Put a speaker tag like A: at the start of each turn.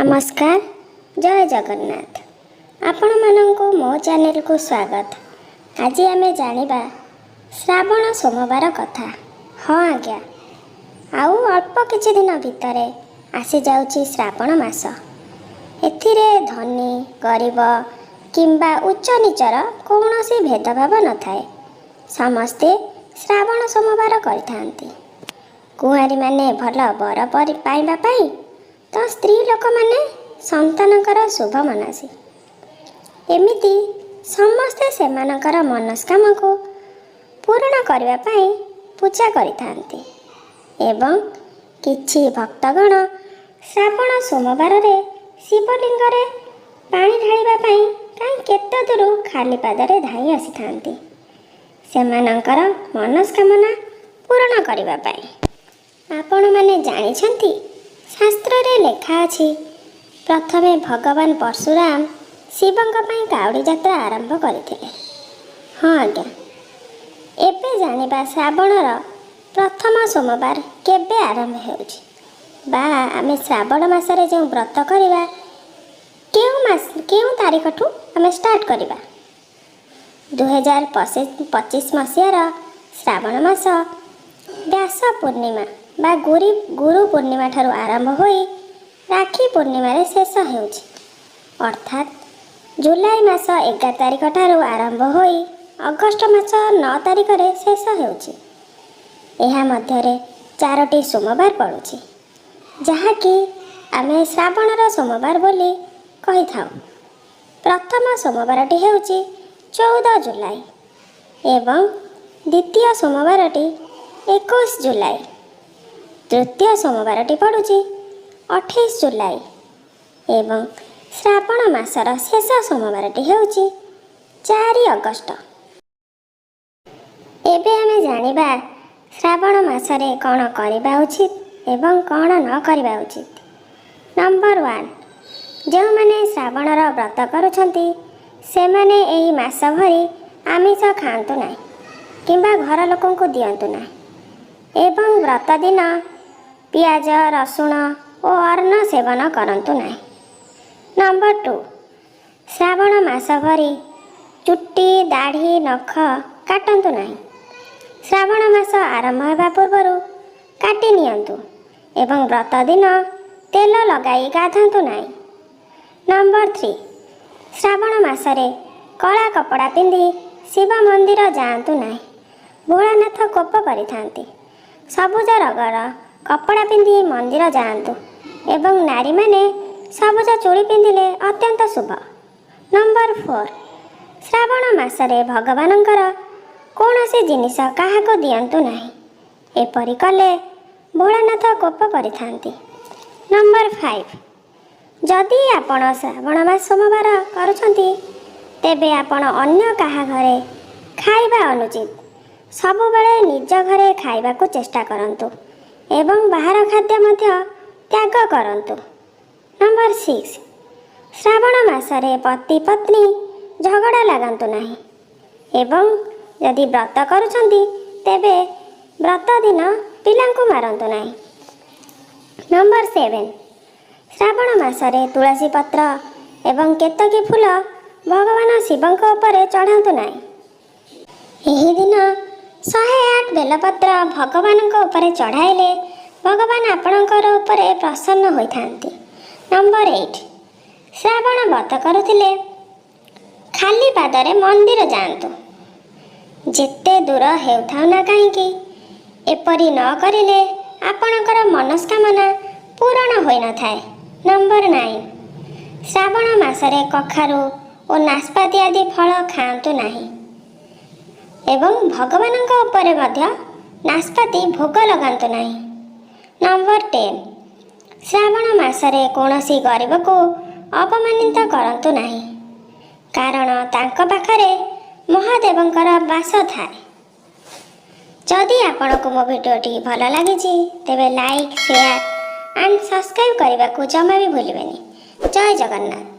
A: नमस्कार, जय जगन्नाथ। आपण मानंको मो चैनल को स्वागत। आज आमे जानिबा श्रावण सोमवार कथा। हाँ आज्ञा, आउ अल्प किछि दिन भितरे आसी जाउछि श्रावण मास। एथिरे धनी गरीब किंबा उच्च नीचर कौनसी भेदभाव न थाए। समस्ते श्रावण सोमवार करिथांती। कुआरी माने भल बर पाइबा पाई तो स्त्री लोक माने संतानकर शुभ मनासी। एमिति समस्ते सेमानकर मनस्काम को पूर्ण करने पाई पूजा करिथांती एवं किछि भक्तगण श्रावण सोमवार रे शिवलिंग रे पानी ढालिबा पाई काई केते दूर खाली पादरे धाई आसीथांती सेमानकर मनस्कामना पूर्ण करने पाई। आपण माने जानिछंती शास्त्र रे लेखा अछि प्रथमे भगवान परशुराम शिवंक पई काउडी यात्रा आरंभ करथिले। हाँ आज्ञा, एबे जानिबा श्रावणर प्रथम सोमवार केबे आरंभ हेउछि बा आमे श्रावण मासरे जे व्रत करिबा केउ तारीखठू आमे स्टार्ट करिबा। 2025 मसियार श्रावण मास व्यास पूर्णिमा बा गुरु पूर्णिमा ठारू आरंभ होई राखी पूर्णिमा रे शेष हेउछि। अर्थात जुलाई मास 11 तारीख ठारू आरंभ होई अगस्त मास 9 तारीख रे शेष हेउछि। एहा मध्य रे 4टी सोमवार पड़ुछि जहाँकि आमे श्रावणर सोमवार बोली कहि थाउ। प्रथम सोमवारटी हेउछि 14 जुलाई एवं द्वितीय सोमवारटी 21 जुलाई। तृतीय सोमवारटी पड़ुछि 28 जुलाई एवं श्रावण मासर शेष सोमवारटी हेउछि 4 अगस्त। एबे आमे जानिबा श्रावण मासरे कौन करिबा उचित एवं कौन न करिबा उचित। नंबर 1, जो माने श्रावणर व्रत करुछंती से माने एही मास भरी आमिष खाआंतु नाही किंबा घर लोकन को दियंतु नाही एवं व्रत दिन पियाज रसुण और अन्न सेवन करंतु नाही। नंबर 2, श्रावण मास भरी चुट्टी दाढ़ी नख काटंतु नाही। श्रावण मास आरंभ हेबा पूर्वरु काटी नियंतु एवं व्रत दिन तेल लगाई गाधंतु नाही। नंबर 3, श्रावण मासरे कला कपड़ा पिंधि शिव मंदिर जाआंतु नाही। भोलानाथ कोप करिथांती। सबुज रंगर कपड़ा पिंधि मंदिर जाआंतु एवं नारी माने सबुज चूड़ी पिंधिले अत्यंत शुभ। नंबर 4, श्रावण मासरे भगवानंकर कौनसी जिनिस काहाको दियंतु नाही। एपरि कले भोलानाथ कोप करिथांती। नंबर 5, जदि आपण श्रावण मास सोमवार करुछंती तेबे आपण अन्य काहा घरे खाइबा अनुचित। सबुबेले निज घरे खाइबाको चेष्टा करंतु एवं बाहर खाद्य मध्य त्याग करंतु। नंबर 6, श्रावण मासरे पति पत्नी झगड़ा लागंतु नाही एवं यदि व्रत करुछंती तेबे व्रत दिन पिलांकु मारंतु नाही। नंबर 7, श्रावण मासरे तुलसी पत्र एवं केतकी फूल भगवान शिवंक उपरे चढ़ांतु नाही। एही दिन 108 बेलपत्र भगवानक उपरे चढ़ाइले भगवान आपणकर उपरे प्रसन्न होइथांती। नंबर 8, श्रावण व्रत करुथिले खाली पादरे मंदिर जाआंतु। जेते दूर हेउथाउ ना काहींकी एपरि न करिले आपणकर मनस्कामना पूर्ण होई न थाए। नंबर 9, श्रावण मासरे कखारू और नाशपाती आदि फल खाआंतु नाही एवं भगवानंक उपरे मध्य नाशपाती भोग लगांतु नाही। नंबर 10, श्रावण मासरे कौनसी गरीब को अपमानित करंतु नाही कारण तांको पाखरे महादेवंकर वास थाए। जदि आपनको मो भिडियोटी भल लागिछि तेबे लाइक शेयर एंड सब्सक्राइब करने को जमा भी भूलिबेनी। जय जगन्नाथ।